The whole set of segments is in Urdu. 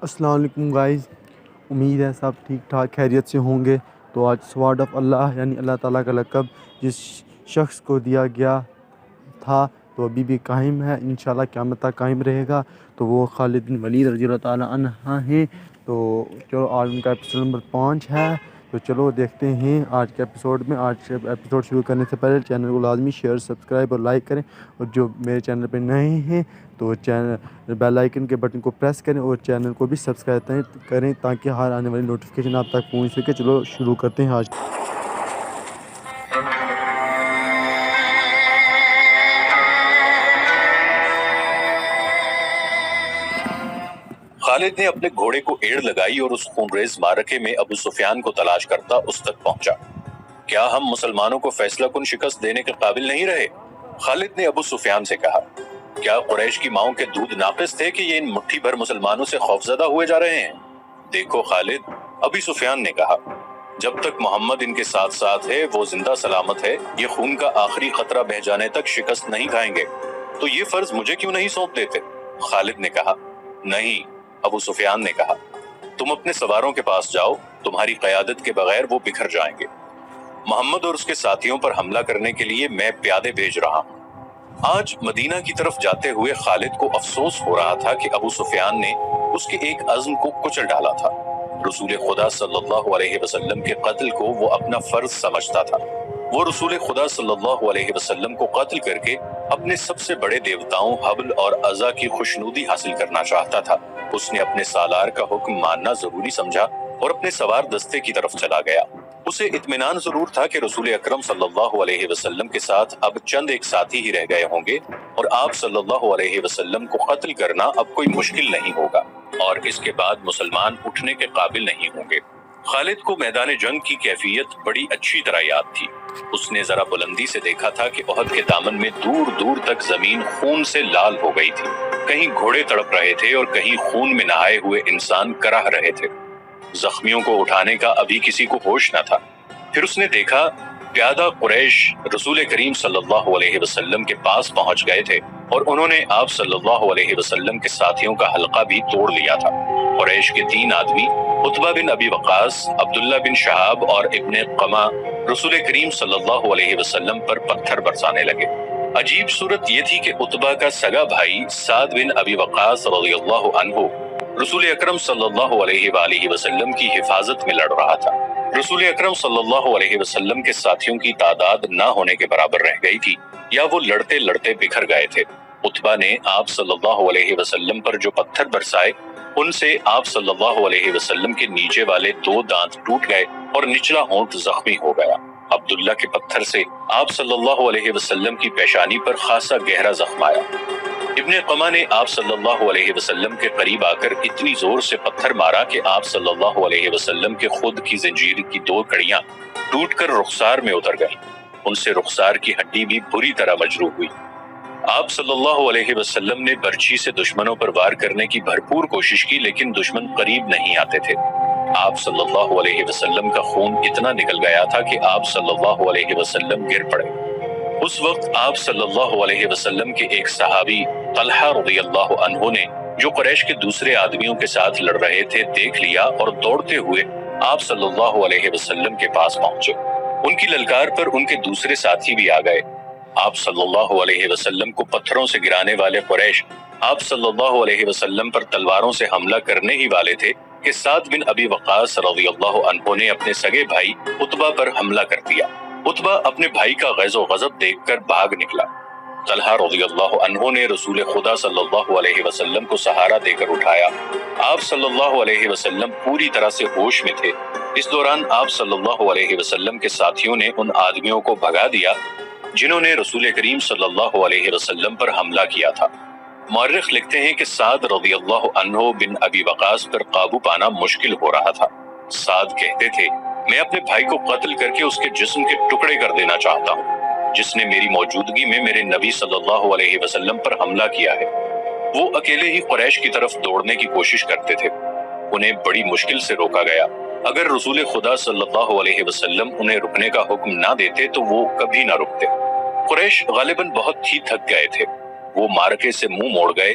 السلام علیکم گائز، امید ہے سب ٹھیک ٹھاک خیریت سے ہوں گے۔ تو آج سوارڈ آف اللہ یعنی اللہ تعالیٰ کا لقب جس شخص کو دیا گیا تھا تو ابھی بھی قائم ہے، انشاءاللہ قیامت تک قائم رہے گا، تو وہ خالد بن ولید رضی اللہ تعالیٰ عنہ ہیں۔ تو چلو آج ان کا ایپیسوڈ نمبر 5 ہے، تو چلو دیکھتے ہیں آج کے ایپیسوڈ میں۔ آج کے ایپیسوڈ شروع کرنے سے پہلے چینل کو لازمی شیئر سبسکرائب اور لائک کریں، اور جو میرے چینل پہ نئے ہیں تو چینل بیل آئیکن کے بٹن کو پریس کریں اور چینل کو بھی سبسکرائب کریں تاکہ ہر آنے والی نوٹیفیکیشن آپ تک پہنچ سکے۔ چلو شروع کرتے ہیں آج۔ خالد نے اپنے گھوڑے کو ایڑ لگائی اور اس خونریز معرکے میں ابو سفیان کو تلاش کرتا اس تک پہنچا۔ کیا ہم مسلمانوں کو فیصلہ کن شکست دینے کے قابل نہیں رہے؟ خالد نے ابو سفیان سے کہا۔ کیا قریش کی ماؤں کے دودھ ناقص تھے کہ یہ ان مٹھی بھر مسلمانوں سے خوفزدہ ہوئے جا رہے ہیں؟ دیکھو خالد، ابو سفیان نے کہا، جب تک محمد ان کے ساتھ ساتھ ہے وہ زندہ سلامت ہے، یہ خون کا آخری قطرہ بہہ جانے تک شکست نہیں کھائیں گے، تو یہ فرض مجھے کیوں نہیں سونپ دیتے؟ خالد نے کہا۔ نہیں، ابو سفیان نے کہا، تم اپنے سواروں کے پاس جاؤ، تمہاری قیادت کے بغیر وہ بکھر جائیں گے۔ محمد اور اس کے ساتھیوں پر حملہ کرنے کے لیے میں پیادے بھیج رہا ہوں۔ آج مدینہ کی طرف جاتے ہوئے خالد کو افسوس ہو رہا تھا کہ ابو سفیان نے اس کے ایک عزم کو کچل ڈالا تھا۔ رسول خدا صلی اللہ علیہ وسلم کے قتل کو وہ اپنا فرض سمجھتا تھا۔ وہ رسول خدا صلی اللہ علیہ وسلم کو قتل کر کے اپنے سب سے بڑے دیوتاؤں حبل اور عزا کی خوشنودی حاصل کرنا چاہتا تھا۔ اس نے اپنے سالار کا حکم ماننا ضروری سمجھا اور اپنے سوار دستے کی طرف چلا گیا۔ اسے اطمینان ضرور تھا کہ رسول اکرم صلی اللہ علیہ وسلم کے ساتھ اب چند ایک ساتھی ہی رہ گئے ہوں گے، اور آپ صلی اللہ علیہ وسلم کو قتل کرنا اب کوئی مشکل نہیں ہوگا، اور اس کے بعد مسلمان اٹھنے کے قابل نہیں ہوں گے۔ خالد کو میدان جنگ کی کیفیت بڑی اچھی طرح یاد تھی۔ اس نے ذرا بلندی سے دیکھا تھا کہ احد کے دامن میں دور دور تک زمین خون سے لال ہو گئی تھی۔ کہیں گھوڑے تڑپ رہے تھے اور کہیں خون میں نہائے ہوئے انسان کراہ رہے تھے۔ زخمیوں کو اٹھانے کا ابھی کسی کو ہوش نہ تھا۔ پھر اس نے دیکھا پیادہ قریش رسول کریم صلی اللہ علیہ وسلم کے پاس پہنچ گئے تھے، اور انہوں نے آپ صلی اللہ علیہ وسلم کے ساتھیوں کا حلقہ بھی توڑ لیا تھا۔ قریش کے 3 آدمی عتبہ بن ابی وقاص، عبداللہ بن شہاب اور ابن قمہ رسول کریم صلی اللہ علیہ وسلم پر پتھر برسانے لگے۔ عجیب صورت یہ تھی کہ عتبہ کا سگا بھائی سعد بن ابی وقاص رضی اللہ عنہ رسول اکرم صلی اللہ علیہ وآلہ وسلم کی حفاظت میں لڑ رہا تھا۔ رسول اکرم صلی اللہ علیہ وسلم کے ساتھیوں کی تعداد نہ ہونے کے برابر رہ گئی تھی، یا وہ لڑتے لڑتے بکھر گئے تھے۔ عتبہ نے آپ صلی اللہ علیہ وسلم پر جو پتھر برسائے، ان سے آپ صلی اللہ علیہ وسلم کے نیچے والے 2 دانت ٹوٹ گئے اور نچلا ہونٹ زخمی ہو گیا۔ عبداللہ کے پتھر سے آپ صلی اللہ علیہ وسلم کی پیشانی پر خاصا گہرا زخم آیا۔ ابن قمہ نے آپ صلی اللہ علیہ وسلم کے قریب آ کر اتنی زور سے پتھر مارا کہ آپ صلی اللہ علیہ وسلم کے خود کی زنجیر کی 2 کڑیاں ٹوٹ کر رخسار میں اتر گئیں۔ ان سے رخسار کی ہڈی بھی بری طرح مجروح ہوئی۔ آپ صلی اللہ علیہ وسلم نے برچھی سے دشمنوں پر وار کرنے کی بھرپور کوشش کی، لیکن دشمن قریب نہیں آتے تھے۔ آپ صلی اللہ علیہ وسلم کا خون اتنا نکل گیا تھا کہ آپ صلی اللہ علیہ وسلم گر پڑے۔ اس وقت آپ صلی اللہ علیہ وسلم کے ایک صحابی طلحہ رضی اللہ عنہ نے، جو قریش کے دوسرے آدمیوں کے ساتھ لڑ رہے تھے، دیکھ لیا اور دوڑتے ہوئے آپ صلی اللہ علیہ وسلم کے پاس پہنچے۔ ان کی للکار پر ان کے دوسرے ساتھی بھی آ گئے۔ آپ صلی اللہ علیہ وسلم کو پتھروں سے گرانے والے قریش آپ صلی اللہ علیہ وسلم پر تلواروں سے حملہ کرنے ہی والے تھے کہ سعد بن ابی وقاص رضی اللہ عنہ نے اپنے سگے بھائی عتبہ پر حملہ کر دیا۔ عتبہ اپنے بھائی کا غیظ و غضب دیکھ کر بھاگ نکلا۔ طلحہ رضی اللہ عنہ نے رسول خدا صلی اللہ علیہ وسلم کو سہارا دے کر اٹھایا۔ آپ صلی اللہ علیہ وسلم پوری طرح سے ہوش میں تھے۔ اس دوران آپ صلی اللہ علیہ وسلم کے ساتھیوں نے ان آدمیوں کو بھگا دیا جنہوں نے رسول کریم صلی اللہ علیہ وسلم پر حملہ کیا تھا۔ مورخ لکھتے ہیں کہ سعد رضی اللہ عنہ بن ابی وقاص پر قابو پانا مشکل ہو رہا تھا۔ سعد کہتے تھے، میں اپنے بھائی کو قتل کر کے اس کے جسم کے ٹکڑے کر دینا چاہتا ہوں، جس نے میری موجودگی میں میرے نبی صلی اللہ علیہ وسلم پر حملہ کیا ہے۔ وہ اکیلے ہی قریش کی طرف دوڑنے کی کوشش کرتے تھے۔ انہیں بڑی مشکل سے روکا گیا۔ اگر رسول خدا صلی اللہ علیہ وسلم انہیں رکنے کا حکم نہ دیتے تو وہ کبھی نہ رکتے۔ قریش غالباً بہت ہی تھک گئے تھے۔ وہ معرکے سے منہ موڑ گئے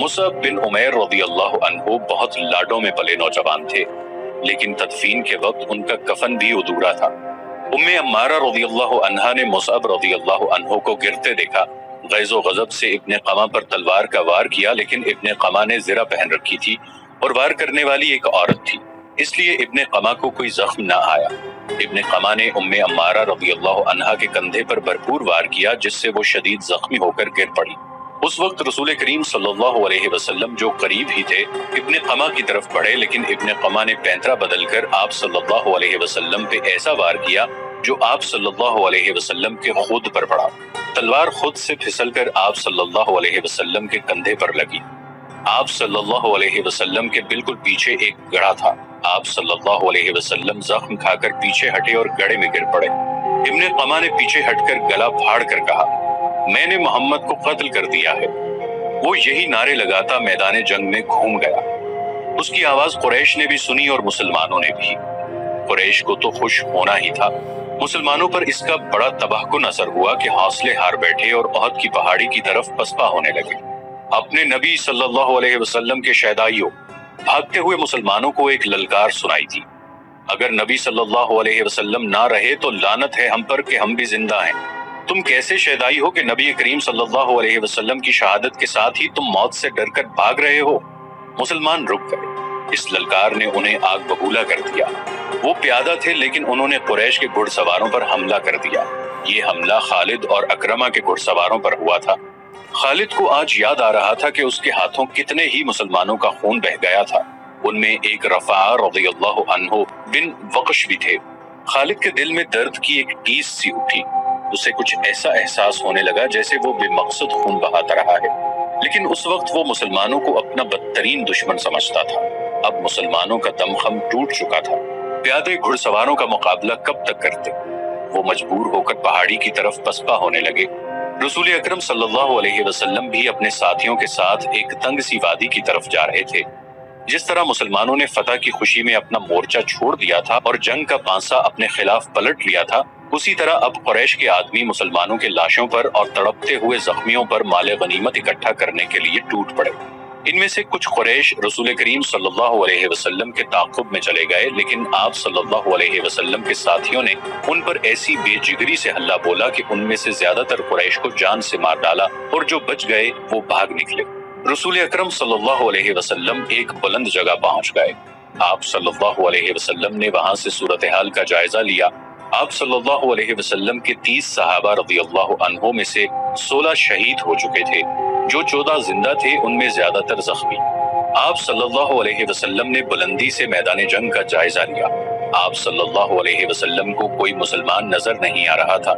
مصعب بن عمیر رضی اللہ عنہ بہت لاڈوں میں پلے نوجوان تھے، لیکن تدفین کے وقت ان کا کفن بھی ادھورا تھا۔ ام عمارہ رضی اللہ عنہا نے مصعب رضی اللہ عنہ کو گرتے دیکھا۔ غیظ و غضب سے ابن قمہ پر تلوار کا وار کیا، لیکن ابن قمہ نے زرہ پہن رکھی تھی اور وار کرنے والی ایک عورت تھی، اس لیے ابن قمہ کو کوئی زخم نہ آیا۔ ابن قمہ نے ام عمارہ رضی اللہ عنہا کے کندھے پر بھرپور وار کیا، جس سے وہ شدید زخمی ہو کر گر پڑی۔ اس وقت رسول کریم صلی اللہ علیہ وسلم جو قریب ہی تھے ابن قمہ کی طرف بڑھے، لیکن ابن قمہ نے پینترا بدل کر آپ صلی اللہ علیہ وسلم پہ ایسا وار کیا جو آپ صلی اللہ علیہ وسلم کے خود پر پڑا۔ تلوار خود سے پھسل کر آپ صلی اللہ علیہ وسلم کے کندھے پر لگی۔ آپ صلی اللہ علیہ وسلم کے بالکل پیچھے ایک گڑھا تھا۔ آپ صلی اللہ علیہ وسلم زخم کھا کر پیچھے ہٹے اور گڑھے میں گر پڑے۔ ابن قمہ نے پیچھے ہٹ کر گلا پھاڑ کر کہا، میں نے محمد کو قتل کر دیا ہے۔ وہ یہی نعرے لگاتا میدان جنگ میں گھوم گیا۔ اس کی آواز قریش نے بھی سنی اور مسلمانوں نے بھی۔ قریش کو تو خوش ہونا ہی تھا، مسلمانوں پر اس کا بڑا تباہ کن اثر ہوا کہ حوصلے ہار بیٹھے اور احد کی پہاڑی کی طرف پسپا ہونے لگے۔ اپنے نبی صلی اللہ علیہ وسلم کے شہدائیوں، بھاگتے ہوئے مسلمانوں کو ایک للکار سنائی تھی، اگر نبی صلی اللہ علیہ وسلم نہ رہے تو لعنت ہے ہم پر کہ ہم بھی زندہ ہیں۔ تم کیسے شہدائی ہو کہ نبی کریم صلی اللہ علیہ وسلم کی شہادت کے ساتھ ہی تم موت سے ڈر کر بھاگ رہے ہو؟ مسلمان رک گئے۔ اس للکار نے انہیں آگ بگولا کر دیا۔ وہ پیادہ تھے، لیکن انہوں نے قریش کے گھڑ سواروں پر حملہ کر دیا۔ یہ حملہ خالد اور اکرمہ کے گھڑ سواروں پر ہوا تھا۔ خالد کو آج یاد آ رہا تھا کہ اس کے ہاتھوں کتنے ہی مسلمانوں کا خون بہہ گیا تھا۔ ان میں ایک رفاعہ رضی اللہ عنہ بن وقش بھی تھے۔ خالد کے دل میں درد کی ایک ٹیس سی اٹھی۔ اسے کچھ ایسا احساس ہونے لگا جیسے وہ بے مقصد خون بہاتا رہا ہے، لیکن اس وقت وہ مسلمانوں کو اپنا بدترین دشمن سمجھتا تھا۔ اب مسلمانوں کا دمخم ٹوٹ چکا تھا۔ پیادے گھڑ سواروں کا مقابلہ کب تک کرتے؟ وہ مجبور ہو کر پہاڑی کی طرف پسپا ہونے لگے۔ رسول اکرم صلی اللہ علیہ وسلم بھی اپنے ساتھیوں کے ساتھ ایک تنگ سی وادی کی طرف جا رہے تھے۔ جس طرح مسلمانوں نے فتح کی خوشی میں اپنا مورچہ چھوڑ دیا تھا اور جنگ کا پانسا اپنے خلاف پلٹ لیا تھا، اسی طرح اب قریش کے آدمی مسلمانوں کے لاشوں پر اور تڑپتے ہوئے زخمیوں پر مال غنیمت اکٹھا کرنے کے لیے ٹوٹ پڑے۔ ان میں سے کچھ قریش رسول کریم صلی اللہ علیہ وسلم کے تعاقب میں چلے گئے، لیکن آپ صلی اللہ علیہ وسلم کے ساتھیوں نے ان پر ایسی بے جگری سے حملہ بولا کہ ان میں سے زیادہ تر قریش کو جان سے مار ڈالا، اور جو بچ گئے وہ بھاگ نکلے۔ رسول اکرم صلی اللہ علیہ وسلم ایک بلند جگہ پہنچ گئے۔ آپ صلی اللہ علیہ وسلم نے وہاں سے صورتحال کا جائزہ لیا۔ آپ صلی اللہ علیہ وسلم کے 30 صحابہ رضی اللہ عنہوں میں سے 16 شہید ہو چکے تھے، جو 14 زندہ تھے ان میں زیادہ تر زخمی۔ آپ صلی اللہ علیہ وسلم نے بلندی سے میدان جنگ کا جائزہ لیا۔ آپ صلی اللہ علیہ وسلم کو کوئی مسلمان نظر نہیں آ رہا تھا۔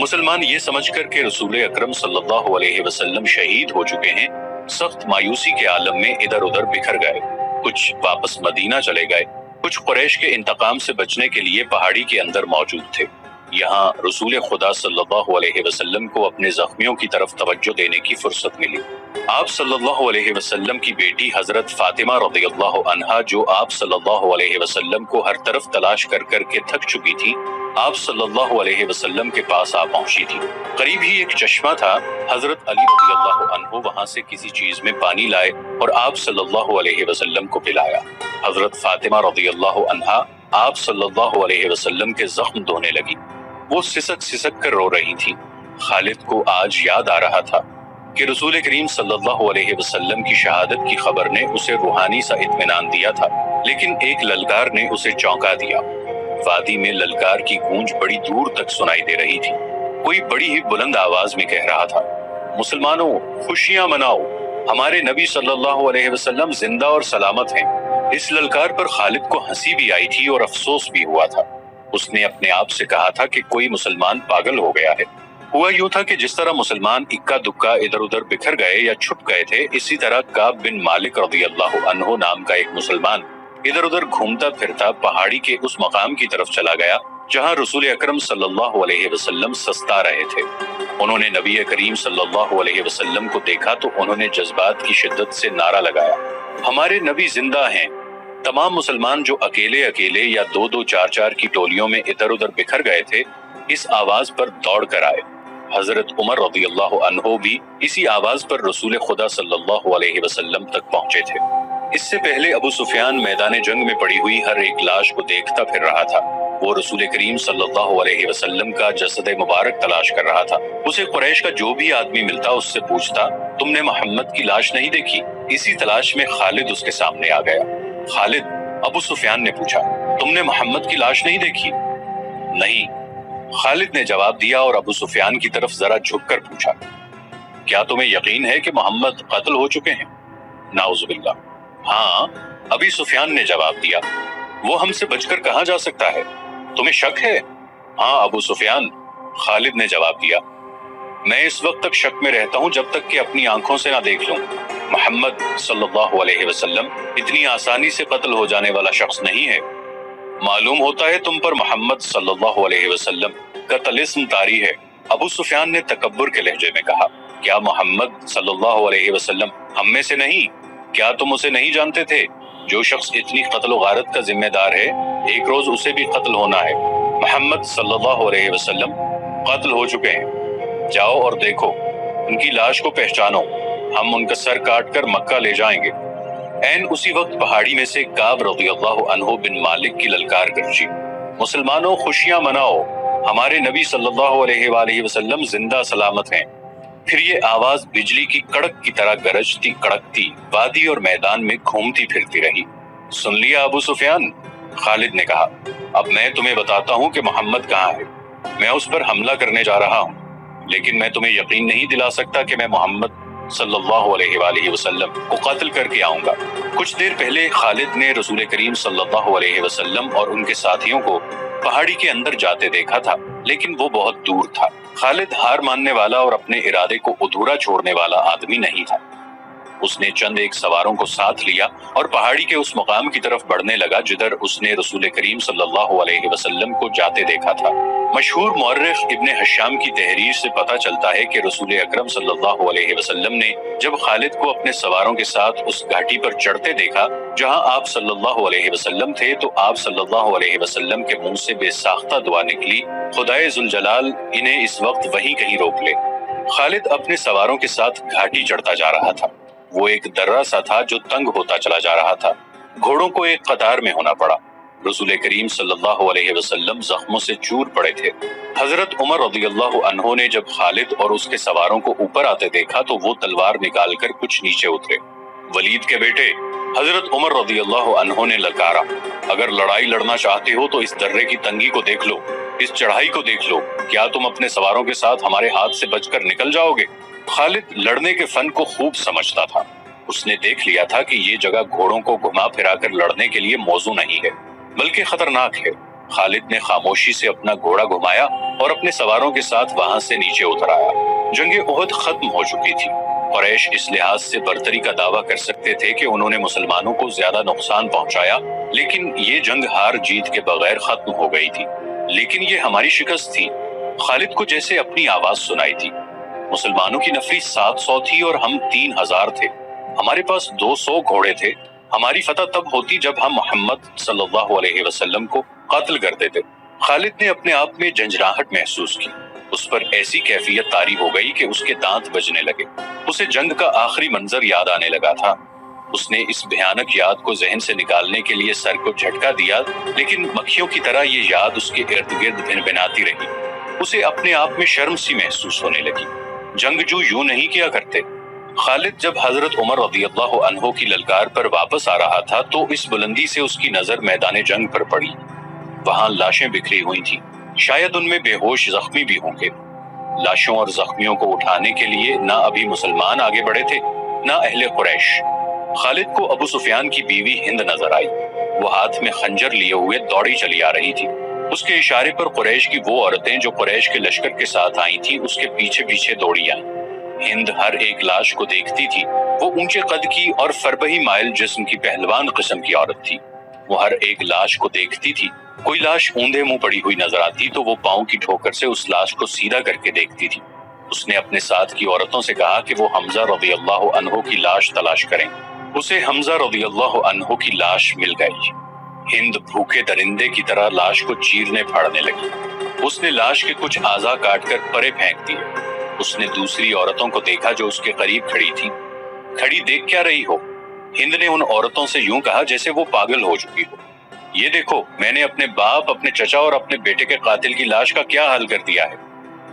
مسلمان یہ سمجھ کر کہ رسول اکرم صلی اللہ علیہ وسلم شہید ہو چکے ہیں، سخت مایوسی کے عالم میں ادھر ادھر بکھر گئے۔ کچھ واپس مدینہ چلے گئے، کچھ قریش کے انتقام سے بچنے کے لیے پہاڑی کے اندر موجود تھے۔ یہاں رسول خدا صلی اللہ علیہ وسلم کو اپنے زخمیوں کی طرف توجہ دینے کی فرصت ملی۔ آپ صلی اللہ علیہ وسلم کی بیٹی حضرت فاطمہ رضی اللہ عنہا، جو آپ صلی اللہ علیہ وسلم کو ہر طرف تلاش کر کر کے تھک چکی تھی، آپ صلی اللہ علیہ وسلم کے پاس آ پہنچی تھی۔ قریب ہی ایک چشمہ تھا۔ حضرت علی رضی اللہ عنہ وہاں سے کسی چیز میں پانی لائے اور آپ صلی اللہ علیہ وسلم کو پلایا۔ حضرت فاطمہ رضی اللہ عنہا آپ صلی اللہ علیہ وسلم کے زخم دھونے لگی۔ وہ سسک سسک کر رو رہی تھی۔ خالد کو آج یاد آ رہا تھا کہ رسول کریم صلی اللہ علیہ وسلم کی شہادت کی خبر نے اسے روحانی سا اطمینان دیا تھا، لیکن ایک للکار نے اسے چونکا دیا۔ وادی میں للکار کی گونج بڑی دور تک سنائی دے رہی تھی۔ کوئی بڑی ہی بلند آواز میں کہہ رہا تھا، مسلمانوں خوشیاں مناؤ، ہمارے نبی صلی اللہ علیہ وسلم زندہ اور سلامت ہیں۔ اس للکار پر خالد کو ہنسی بھی آئی تھی اور افسوس بھی ہوا تھا۔ اس نے اپنے آپ سے کہا تھا کہ کوئی مسلمان پاگل ہو گیا ہے۔ ہوا یوں تھا کہ جس طرح مسلمان اکا دکا ادھر ادھر بکھر گئے یا چھپ گئے تھے، اسی طرح کعب بن مالک رضی اللہ عنہ نام کا ایک مسلمان ادھر ادھر گھومتا پھرتا پہاڑی کے اس مقام کی طرف چلا گیا جہاں رسول اکرم صلی اللہ علیہ وسلم سستا رہے تھے۔ انہوں نے نبی کریم صلی اللہ علیہ وسلم کو دیکھا تو انہوں نے جذبات کی شدت سے نعرہ لگایا، ہمارے نبی زندہ ہیں۔ تمام مسلمان جو اکیلے اکیلے یا دو دو چار چار کی ٹولیوں میں ادھر ادھر بکھر گئے تھے، اس آواز پر دوڑ کر آئے۔ حضرت عمر رضی اللہ عنہ بھی اسی آواز پر رسول خدا صلی اللہ علیہ وسلم تک پہنچے تھے۔ اس سے پہلے ابو سفیان میدان جنگ میں پڑی ہوئی ہر ایک لاش کو دیکھتا پھر رہا تھا۔ وہ رسول کریم صلی اللہ علیہ وسلم کا جسد مبارک تلاش کر رہا تھا۔ اسے قریش کا جو بھی آدمی ملتا اس سے پوچھتا، تم نے محمد کی لاش نہیں دیکھی؟ اسی تلاش میں خالد اس کے سامنے آ گیا۔ خالد، ابو سفیان نے پوچھا، تم نے محمد کی لاش نہیں دیکھی؟ نہیں، خالد نے جواب دیا اور ابو سفیان کی طرف ذرا جھک کر پوچھا، کیا تمہیں یقین ہے کہ محمد قتل ہو چکے ہیں؟ نعوذ باللہ۔ ہاں، ابی سفیان نے جواب دیا، وہ ہم سے بچ کر کہاں جا سکتا ہے؟ تمہیں شک ہے؟ ہاں ابو سفیان، خالد نے جواب دیا، میں اس وقت تک شک میں رہتا ہوں جب تک کہ اپنی آنکھوں سے نہ دیکھ لوں۔ محمد صلی اللہ علیہ وسلم اتنی آسانی سے قتل ہو جانے والا شخص نہیں ہے۔ معلوم ہوتا ہے تم پر محمد صلی اللہ علیہ وسلم کا طلسم طاری ہے۔ ابو سفیان نے تکبر کے لہجے میں کہا، کیا محمد صلی اللہ علیہ وسلم ہم میں سے نہیں؟ کیا تم اسے نہیں جانتے تھے؟ جو شخص اتنی قتل و غارت کا ذمہ دار ہے، ایک روز اسے بھی قتل ہونا ہے۔ محمد صلی اللہ علیہ وسلم قتل ہو چکے ہیں، جاؤ اور دیکھو، ان کی لاش کو پہچانو، ہم ان کا سر کاٹ کر مکہ لے جائیں گے۔ این اسی وقت پہاڑی میں سے کعب رضی اللہ عنہ بن مالک کی للکار گرجی، مسلمانوں خوشیاں مناؤ، ہمارے نبی صلی اللہ علیہ وآلہ وسلم زندہ سلامت ہیں۔ پھر یہ آواز بجلی کی کڑک کی طرح گرجتی کڑکتی وادی اور میدان میں گھومتی پھرتی رہی۔ سن لیا ابو سفیان؟ خالد نے کہا، اب میں تمہیں بتاتا ہوں کہ محمد کہاں ہے۔ میں اس پر حملہ کرنے جا رہا ہوں، لیکن میں تمہیں یقین نہیں دلا سکتا کہ میں محمد صلی اللہ علیہ وآلہ وسلم کو قتل کر کے آؤں گا۔ کچھ دیر پہلے خالد نے رسول کریم صلی اللہ علیہ وسلم اور ان کے ساتھیوں کو پہاڑی کے اندر جاتے دیکھا تھا، لیکن وہ بہت دور تھا۔ خالد ہار ماننے والا اور اپنے ارادے کو ادھورا چھوڑنے والا آدمی نہیں تھا۔ اس نے چند ایک سواروں کو ساتھ لیا اور پہاڑی کے اس مقام کی طرف بڑھنے لگا جدھر اس نے رسول کریم صلی اللہ علیہ وسلم کو جاتے دیکھا تھا۔ مشہور مورخ ابن حشام کی تحریر سے پتہ چلتا ہے کہ رسول اکرم صلی اللہ علیہ وسلم نے جب خالد کو اپنے سواروں کے ساتھ اس گھاٹی پر چڑھتے دیکھا جہاں آپ صلی اللہ علیہ وسلم تھے تو آپ صلی اللہ علیہ وسلم کے منہ سے بے ساختہ دعا نکلی، خدائے ذوالجلال انہیں اس وقت وہیں کہیں روک لے۔ خالد اپنے سواروں کے ساتھ گھاٹی چڑھتا جا رہا تھا۔ وہ ایک درہ سا تھا جو تنگ ہوتا چلا جا رہا تھا۔ گھوڑوں کو ایک قطار میں ہونا پڑا۔ رسول کریم صلی اللہ علیہ وسلم زخموں سے چور پڑے تھے۔ حضرت عمر رضی اللہ عنہ نے جب خالد اور اس کے سواروں کو اوپر آتے دیکھا تو وہ تلوار نکال کر کچھ نیچے اترے۔ ولید کے بیٹے، حضرت عمر رضی اللہ عنہ نے للکارا، اگر لڑائی لڑنا چاہتے ہو تو اس درے کی تنگی کو دیکھ لو، اس چڑھائی کو دیکھ لو، کیا تم اپنے سواروں کے ساتھ ہمارے ہاتھ سے بچ کر نکل جاؤ گے؟ خالد لڑنے کے فن کو خوب سمجھتا تھا۔ اس نے دیکھ لیا تھا کہ یہ جگہ گھوڑوں کو گھما پھرا کر لڑنے کے لیے موزوں نہیں ہے بلکہ خطرناک ہے۔ خالد نے خاموشی سے اپنا گھوڑا گھمایا اور اپنے سواروں کے ساتھ وہاں سے نیچے اتر آیا۔ جنگ احد ختم ہو چکی تھی۔ قریش اس لحاظ سے برتری کا دعویٰ کر سکتے تھے کہ انہوں نے مسلمانوں کو زیادہ نقصان پہنچایا، لیکن یہ جنگ ہار جیت کے بغیر ختم ہو گئی تھی۔ لیکن یہ ہماری شکست تھی۔ خالد کو جیسے اپنی آواز سنائی تھی۔ مسلمانوں کی نفری 700 تھی اور ہم 3000 تھے۔ ہمارے پاس 200 گھوڑے تھے۔ ہماری فتح تب ہوتی جب ہم محمد صلی اللہ علیہ وسلم کو قتل کرتے تھے۔ خالد نے اپنے آپ میں جھنجھلاہٹ محسوس کی۔ اس پر ایسی کیفیت طاری ہو گئی کہ اس کے دانت بجنے لگے۔ اسے جنگ کا آخری منظر یاد آنے لگا تھا۔ اس نے اس بھیانک یاد کو ذہن سے نکالنے کے لیے سر کو جھٹکا دیا، لیکن مکھیوں کی طرح یہ یاد اس کے ارد گرد بھنبھناتی رہی۔ اسے اپنے آپ میں شرم سی محسوس ہونے لگی۔ جنگجو یوں نہیں کیا کرتے۔ خالد جب حضرت عمر رضی اللہ عنہ کی للکار پر واپس آ رہا تھا تو اس بلندی سے اس کی نظر میدان جنگ پر پڑی۔ وہاں لاشیں بکھری ہوئی تھیں، شاید ان میں بے ہوش زخمی بھی ہوں گے۔ لاشوں اور زخمیوں کو اٹھانے کے لیے نہ ابھی مسلمان آگے بڑھے تھے نہ اہل قریش۔ خالد کو ابو سفیان کی بیوی ہند نظر آئی۔ وہ ہاتھ میں خنجر لیے ہوئے دوڑی چلی آ رہی تھی۔ اس کے اشارے پر قریش کی وہ عورتیں جو قریش کے لشکر کے ساتھ آئی تھیں اس کے پیچھے پیچھے دوڑی آئیں۔ ہند ہر ایک لاش کو دیکھتی تھی۔ وہ اونچے قد کی اور فربہی مائل جسم کی پہلوان قسم کی عورت تھی۔ وہ ہر ایک لاش کو دیکھتی تھی۔ کوئی لاش اوندے منہ پڑی ہوئی نظر آتی تو وہ پاؤں کی ٹھوکر سے اس لاش کو سیدھا کر کے دیکھتی تھی۔ اس نے اپنے ساتھ کی عورتوں سے کہا کہ وہ حمزہ رضی اللہ عنہ کی لاش تلاش کریں۔ اسے حمزہ رضی اللہ عنہ کی لاش مل گئی۔ ہند بھوکے درندے کی طرح لاش کو چیرنے پھاڑنے لگی۔ اس نے لاش کے کچھ اعضاء کاٹ کر پرے پھینک دیے۔ اس نے دوسری عورتوں کو دیکھا جو اس کے قریب کھڑی تھی. کھڑی دیکھ کیا رہی ہو؟ ہند نے ان عورتوں سے یوں کہا جیسے وہ پاگل ہو چکی ہو. یہ دیکھو، میں نے اپنے باپ، اپنے چچا اور اپنے بیٹے کے قاتل کی لاش کا کیا حال کر دیا ہے.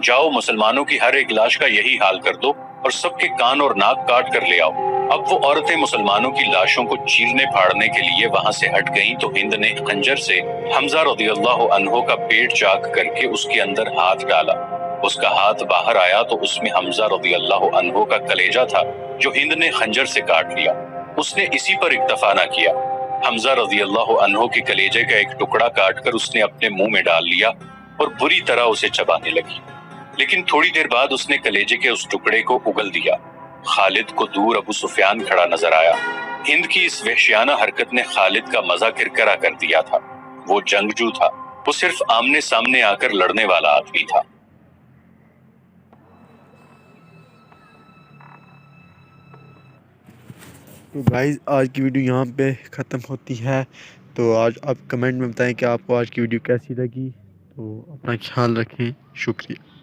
جاؤ مسلمانوں کی ہر ایک لاش کا یہی حال کر دو اور سب کے کان اور ناک کاٹ کر لے آؤ. اب وہ عورتیں مسلمانوں کی لاشوں کو چیرنے پھاڑنے کے لیے وہاں سے ہٹ گئیں تو ہند نے خنجر سے حمزہ رضی اللہ عنہ کا پیٹ چاک کر کے اس کے اندر ہاتھ ڈالا. اس کا ہاتھ باہر آیا تو اس میں حمزہ رضی اللہ عنہ کا کلیجہ تھا جو ہند نے خنجر سے کاٹ لیا. اس نے اسی پر اکتفا نہ کیا. حمزہ رضی اللہ عنہ کے کلیجے کا ایک ٹکڑا کاٹ کر اس نے اپنے منہ میں ڈال لیا اور بری طرح اسے چبانے لگی. لیکن تھوڑی دیر بعد اس نے کلیجے کے اس ٹکڑے کو اگل دیا. خالد کو دور ابو سفیان کھڑا نظر آیا. ہند کی اس وحشیانہ حرکت نے خالد کا مزہ کرکرا کر دیا تھا. وہ جنگجو تھا، وہ صرف آمنے سامنے آ کر لڑنے والا آدمی تھا. تو گائز آج کی ویڈیو یہاں پہ ختم ہوتی ہے. تو آج آپ کمنٹ میں بتائیں کہ آپ کو آج کی ویڈیو کیسی لگی. تو اپنا خیال رکھیں. شکریہ.